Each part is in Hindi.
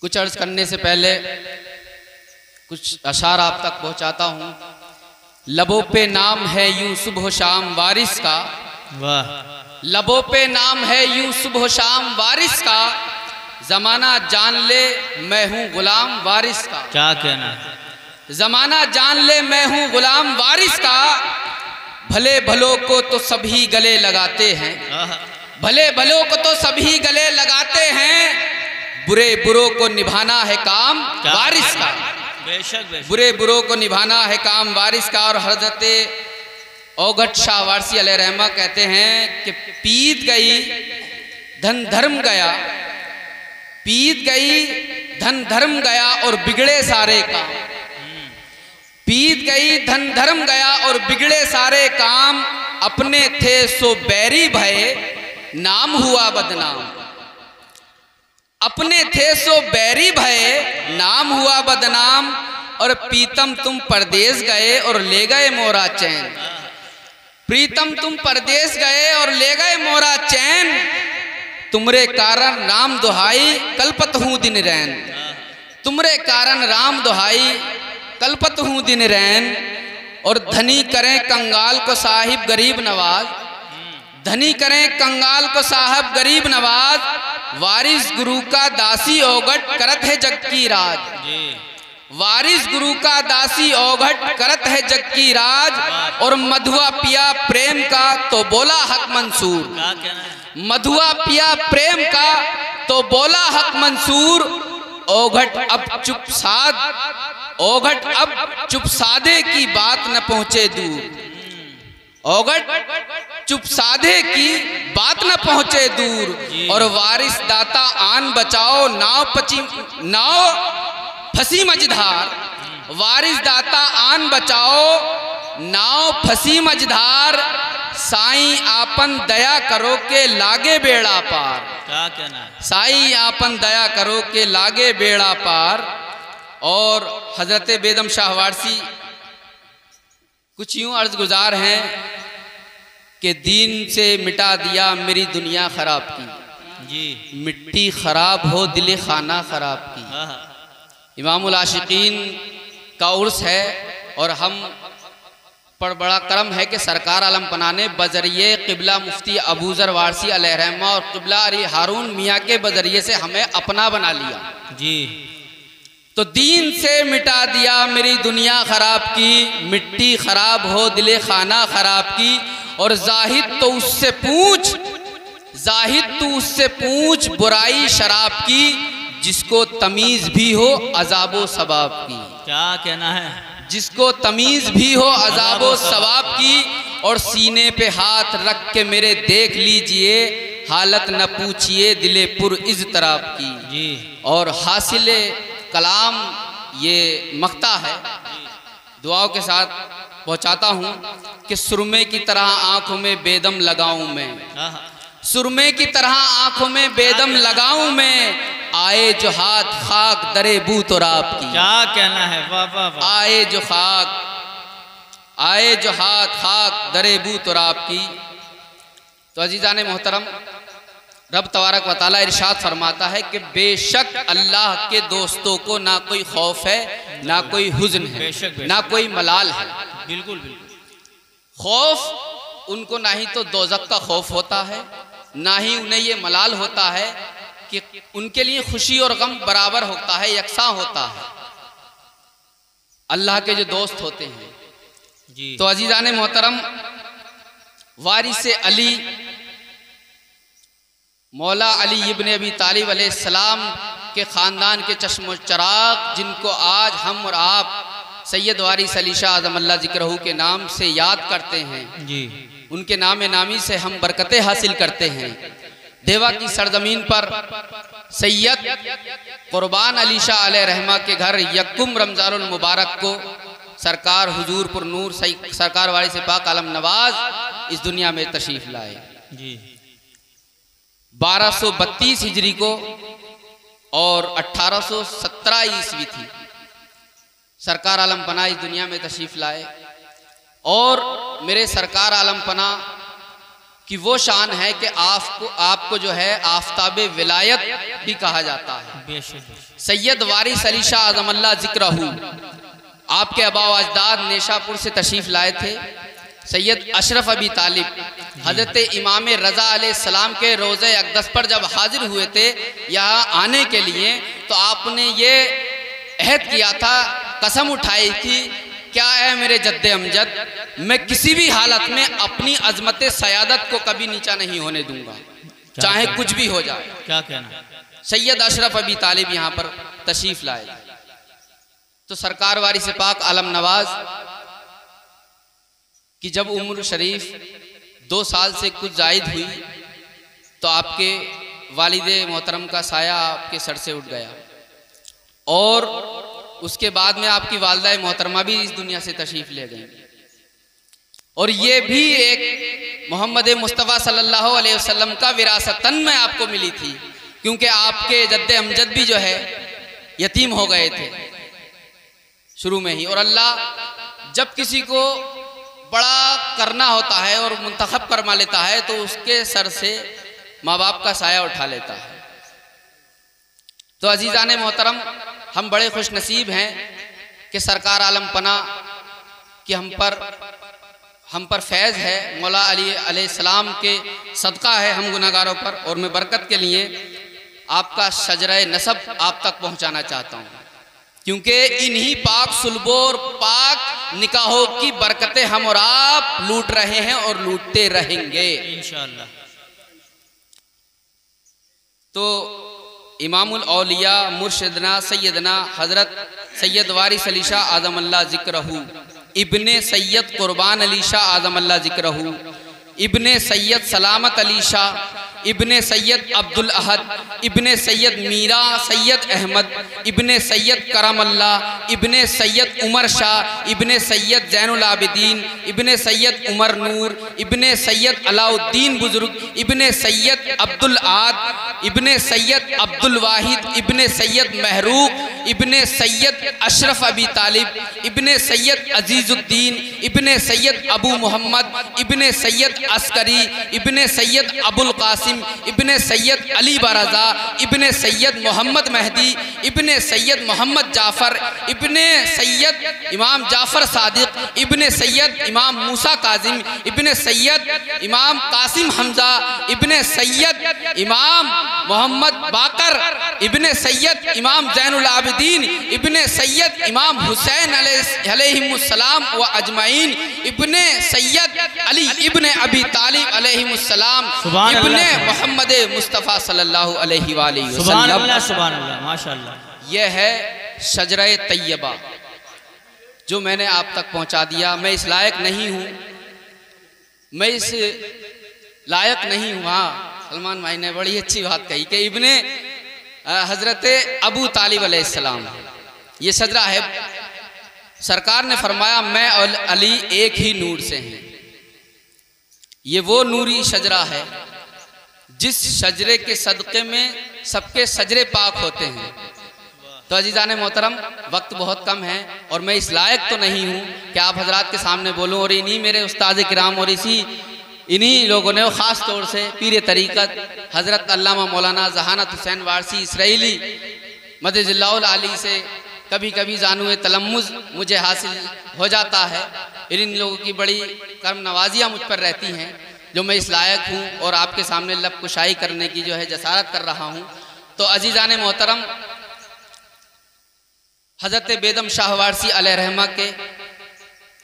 कुछ अर्ज करने से पहले कुछ अशार आप तक पहुंचाता हूं। लबों पे नाम है यूं सुबह शाम वारिस का, वाह। लबों पे नाम है यूं सुबह शाम वारिस का, जमाना जान ले मैं हूं गुलाम वारिस का। क्या कहना है? जमाना जान ले मैं हूं गुलाम वारिस का, भले भलों को तो सभी गले लगाते हैं, भले भलों को तो सभी गले लगाते हैं, बुरे बुरों को निभाना है काम वारिस का। बेशक बेशक। बुरे बुरों को निभाना है काम वारिस का। और हजरत औगट शाह वारसी अलैहि रहमा कहते हैं कि पीत गई धन धर्म गया, पीत गई धन धर्म गया और बिगड़े सारे काम, पीत गई धन धर्म गया और बिगड़े सारे काम, अपने थे सो बैरी भये नाम हुआ बदनाम, अपने थे सो बैरी भये नाम हुआ बदनाम। और प्रीतम तुम परदेश गए और ले गए मोरा चैन, प्रीतम तुम परदेश गए और ले गए मोरा चैन, तुमरे कारण राम दुहाई कल्पत हूँ दिन रैन, तुमरे कारण राम दुहाई कल्पत हूँ दिन रैन। और धनी करें कंगाल को साहिब गरीब नवाज, धनी करें कंगाल को साहब गरीब नवाज, वारिस गुरु का दासी औगट करत है जग की राज, वारिस गुरु का दासी औगट करत है जग की राज। और मधुआ पिया प्रेम का तो बोला हक मंसूर, मधुआ पिया प्रेम का तो बोला हक मंसूर, औगट अब चुप साध, औगट अब चुप साधे की बात न पहुंचे दूर, औगट चुप साधे की बात न पहुंचे दूर। और वारिस दाता आन बचाओ नाव फंसी मझधार, वारिस दाता आन बचाओ नाव फंसी मझधार, साईं आपन दया करो के लागे बेड़ा पार, क्या कहना है? साईं आपन दया करो के लागे बेड़ा पार। और हजरत बेदम शाह वारसी कुछ यूं अर्ज गुजार हैं कि दीन से मिटा दिया मेरी दुनिया खराब की, जी मिट्टी खराब हो दिले खाना खराब की। इमामुल आशिकीन का उर्स है और हम पर बड़ा करम है कि सरकार आलम पना ने बजरिए क़िबला मुफ्ती अबू ज़र वारसी अलैहि रहमा और क़िबला अली हारून मियाँ के बजरिए से हमें अपना बना लिया। जी तो दीन से मिटा दिया मेरी दुनिया खराब की, मिट्टी खराब हो दिले खाना खराब की। और जाहिद तो उससे पूछ, जाहिद तू उससे पूछ बुराई शराब की, जिसको तमीज भी हो अजाबो सबाब की। क्या कहना है? जिसको तमीज भी हो अजाबो सवाब की। और सीने पे हाथ रख के मेरे देख लीजिए, हालत न पूछिए दिले पुर इज़्तराब की। जी और हासिले कलाम ये मख्ता है, दुआओं के साथ पहुंचाता हूँ कि सुरमे की तरह आंखों में बेदम लगाऊं मैं, सुरमे की तरह आंखों में बेदम लगाऊं मैं, आए जो हाथ खाक दरे बू तुराब की। क्या कहना है? वाह वाह वाह। आए जो खाक, आए जो हाथ खाक दरे बू तुराब की। तो अजीज़ान मोहतरम, रब तबारक व तआला इरशाद फरमाता है कि बेशक अल्लाह के दोस्तों को ना कोई खौफ है, ना कोई हुज़्न है, बेशक, ना कोई मलाल है। बिल्कुल बिल्कुल। खौफ उनको ना ही तो दोज़ख का खौफ होता है, ना ही उन्हें ये मलाल होता है कि उनके लिए खुशी और गम बराबर होता है, यकसा होता है। अल्लाह के जो दोस्त होते हैं जी। तो अजीज़ान मोहतरम, वारिस अली मौला अली इब्न अबी तालिब अलैहिस्सलाम के ख़ानदान के चश्म चराग, जिनको आज हम और आप सैयद वारिस अली शाह आज़म अल्लाह ज़िक्रहू के नाम से याद करते हैं जी, उनके नाम नामी से हम बरकतें हासिल करते हैं। देवा की सरजमीन पर सैयद कुर्बान अली शाह अलैहि रहमा के घर यक्कुम रमज़ानुल मुबारक को सरकार हुजूर पुर नूर सरकार वारिस पाक आलम नवाज इस दुनिया में तशरीफ़ लाए। जी 1232 हिजरी को और 1817 ईस्वी थी सरकार आलम पना इस दुनिया में तशरीफ़ लाए। और मेरे सरकार आलम पना कि वो शान है कि आपको जो है आफताबे विलायत भी कहा जाता है। बेशक सैयद वारिस अली शाह आज़मल्ला ज़िक्रहू, आपके आबा व अजदाद नेशापुर से तशरीफ़ लाए थे। सैयद अशरफ अबी तालिब हज़रत इमाम रज़ा अलैहिस्सलाम के रोज़े अक़दस पर जब हाजिर हुए थे यहाँ आने के लिए, तो आपने ये अहद किया था, कसम उठाई थी, क्या है मेरे जद्दे अमजद, मैं किसी भी हालत में अपनी अजमत सयादत को कभी नीचा नहीं होने दूंगा, चाहे कुछ भी हो जाए। क्या कहना। सैयद अशरफ अबी तालिब यहाँ पर तशरीफ़ लाए, तो सरकार वारिस पाक आलम नवाज कि जब उम्र शरीफ 2 साल से कुछ जायद हुई, तो आपके वालिदे मोहतरम का साया आपके सर से उठ गया, और उसके बाद में आपकी वालदा मोहतरमा भी इस दुनिया से तशरीफ़ ले गई। और ये भी एक मोहम्मद मुस्तफ़ा सल्लल्लाहु अलैहि वसल्लम का विरासतन में आपको मिली थी, क्योंकि आपके जद्दे अमजद भी जो है यतीम हो गए थे शुरू में ही। और अल्लाह जब किसी को बड़ा करना होता है और मुंतखब फरमा लेता है, तो उसके सर से माँ बाप का साया उठा लेता है। तो अजीज़ान मोहतरम, हम बड़े खुश नसीब हैं कि सरकार आलम पना कि हम पर फैज़ है, मौला अली अलैहिस्सलाम के सदका है हम गुनाहगारों पर। और मैं बरकत के लिए आपका शजरे नसब आप तक पहुंचाना चाहता हूं, क्योंकि इन्हीं पाक सुल्बो और पाक निकाहों की बरकतें हम और आप लूट रहे हैं और लूटते रहेंगे इंशाअल्लाह। तो इमामुल औलिया मुर्शिदना सैयदना हज़रत सैयद वारिस अली शाह आज़मल्ला ज़िक्रहू, इब्ने सैयद कुर्बान अली शाह आज़मल्ला ज़िक्रहू, इब्ने सैयद सलामत अली शाह, इब्ने सैयद अब्दुल अहद, इब्ने सैयद मीरा सैयद अहमद, इब्ने सैयद करमल्ला, इब्ने सैयद उमर शाह, इब्ने सैयद जैनुल आबिदीन, इब्ने सैयद उमर नूर, इब्ने सैयद अलाउद्दीन बुजुर्ग, इब्ने सैयद अब्दुल आद, इब्ने सैयद अब्दुल वाहिद, इब्ने सैयद महरूक, इब्ने सैयद अशरफ अबी तालिब, इब्ने सैयद अजीज़ुद्दीन, इब्ने सैयद अबू मोहम्मद, इब्ने सैयद अस्करी, इब्ने सैयद अबुल कासिम, इब्ने सैयद अली बरज़ा, इब्ने सैयद मोहम्मद महदी, इब्ने सैयद मोहम्मद जाफ़र, इब्ने सैयद इमाम जाफ़र सादिक, इब्ने सैयद इमाम मूसा काजिम, इब्ने सैयद इमाम कासिम हमज़ा, इब्ने सैयद इमाम मोहम्मद बाकर, इब्ने सैयद इमाम जैनुल आबिदीन, इब्ने सैयद इमाम हुसैन अलैहिमुस्सलाम व अजमाइन, इब्ने सैयद अली इब्ने अबी तालिब अलैहिमुस्सलाम, इब्ने मोहम्मद मुस्तफ़ा सल्लल्लाहु अलैहि वसल्लम। सुभान अल्लाह, सुभान अल्लाह, माशाअल्लाह। यह है शजरे तैयबा जो मैंने आप तक पहुंचा दिया। मैं इस लायक नहीं हूँ, मैं इस लायक नहीं हूँ। हाँ, सलमान भाई ने बड़ी अच्छी बात कही कि इब्ने हज़रत अबू तालिब अलैहिस्सलाम, ये शजरा है। सरकार ने फरमाया मैं और अली एक ही नूर से हैं। ये वो नूरी शजरा है जिस शजरे के सदक़े में सबके सजरे पाक होते हैं। तो अजीज़ान मोहतरम, वक्त बहुत कम है और मैं इस लायक तो नहीं हूँ कि आप हजरात के सामने बोलूँ। और इन्हीं मेरे उस्ताद किराम और इन्हीं लोगों ने ख़ास तौर से पीर तरीक़त हज़रत अल्लामा मौलाना जहानत हुसैन वारसी इसराइली मदजिल्लाहुल आली से कभी कभी जानूए तलम्मुज़ मुझे हासिल हो जाता है। इन लोगों की बड़ी कर्म नवाजियाँ मुझ पर रहती हैं जो मैं इस लायक हूँ और आपके सामने लब कुशाई करने की जो है जसारत कर रहा हूँ। तो अजीज़ान मोहतरम, हज़रत बेदम शाह वारसी अलैहिर्रहमा के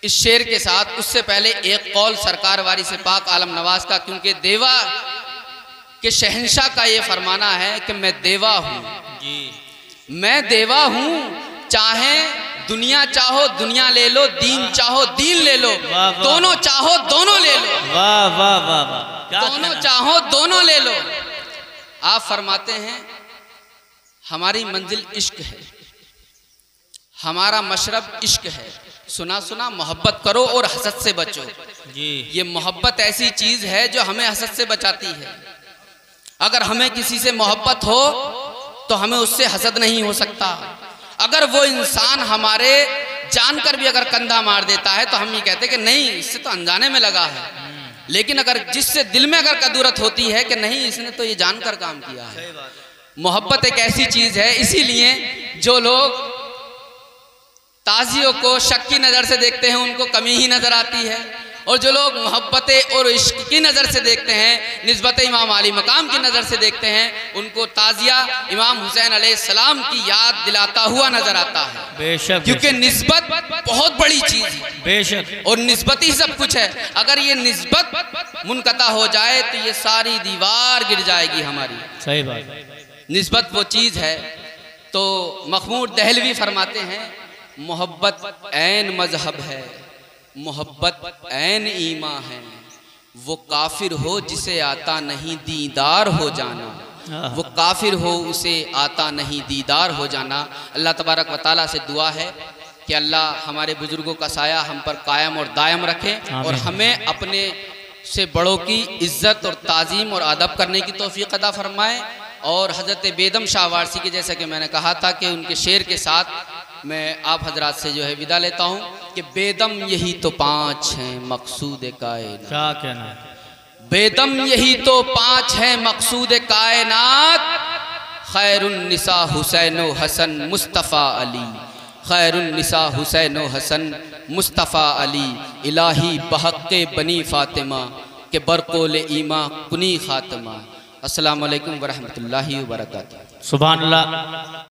इस शेर के साथ उससे पहले एक कौल सरकार वारिस पाक आलम नवाज का, क्योंकि देवा के शहंशाह का ये फरमाना है कि मैं देवा हूँ जी, मैं देवा हूँ, चाहे दुनिया चाहो दुनिया ले लो, दीन चाहो दीन ले लो, दोनों चाहो दोनों ले लो। वाह वाह वाह वाह, दोनों चाहो दोनों ले लो। आप फरमाते हैं हमारी मंजिल इश्क है, हमारा मशरब इश्क है, सुना सुना मोहब्बत करो और हसद से बचो जी। ये मोहब्बत ऐसी चीज है जो हमें हसद से बचाती है। अगर हमें किसी से मोहब्बत हो तो हमें उससे हसद नहीं हो सकता। अगर वो इंसान हमारे जानकर भी अगर कंधा मार देता है तो हम ये कहते हैं कि नहीं, इससे तो अनजाने में लगा है, लेकिन अगर जिससे दिल में अगर कदूरत होती है कि नहीं इसने तो ये जानकर काम किया है। मोहब्बत एक ऐसी चीज है, इसीलिए जो लोग ताजियों को शक की नज़र से देखते हैं उनको कमी ही नज़र आती है, और जो लोग मोहब्बत और इश्क की नज़र से देखते हैं, निस्बत इमाम आली मकाम की नज़र से देखते हैं, उनको ताजिया इमाम हुसैन अलैहिस्सलाम की याद दिलाता हुआ नज़र आता है। बेशक, क्योंकि निस्बत बहुत बड़ी चीज़ है, बेशक, और निस्बत ही सब कुछ है। अगर ये निस्बत मुनक़ता हो जाए तो ये सारी दीवार गिर जाएगी हमारी। सही बात। निस्बत वो चीज़ है। तो मखमूद दहलवी फरमाते हैं, मोहब्बत ऐन मजहब है, मोहब्बत ऐन ईमा है, वो काफिर हो जिसे आता नहीं दीदार हो जाना, वो काफिर हो उसे आता नहीं दीदार हो जाना। अल्लाह तबारक व तआला से दुआ है कि अल्लाह हमारे बुजुर्गों का साया हम पर कायम और दायम रखे, और हमें अपने से बड़ों की इज्जत और ताज़ीम और अदब करने की तौफीक अता फरमाए। और हज़रत बेदम शाह वारसी के, जैसा कि मैंने कहा था कि उनके शेर के साथ मैं आप हजरात से जो है विदा लेता हूँ कि बेदम यही तो पाँच हैं मकसूद कायनात। क्या कहना, बेदम यही तो पाँच हैं मकसूद कायनात, खैरुन्निसा हुसैन व हसन मुस्तफ़ा अली, खैरुन्निसा हुसैन व हसन मुस्तफ़ा अली, इलाही बहक़्क़े बनी फ़ातिमा के बरक़ोल ईमा कुनी ख़ातिमा। अस्सलामु अलैकुम वरहमतुल्लाहि वबरकातुहू। सुभान अल्लाह।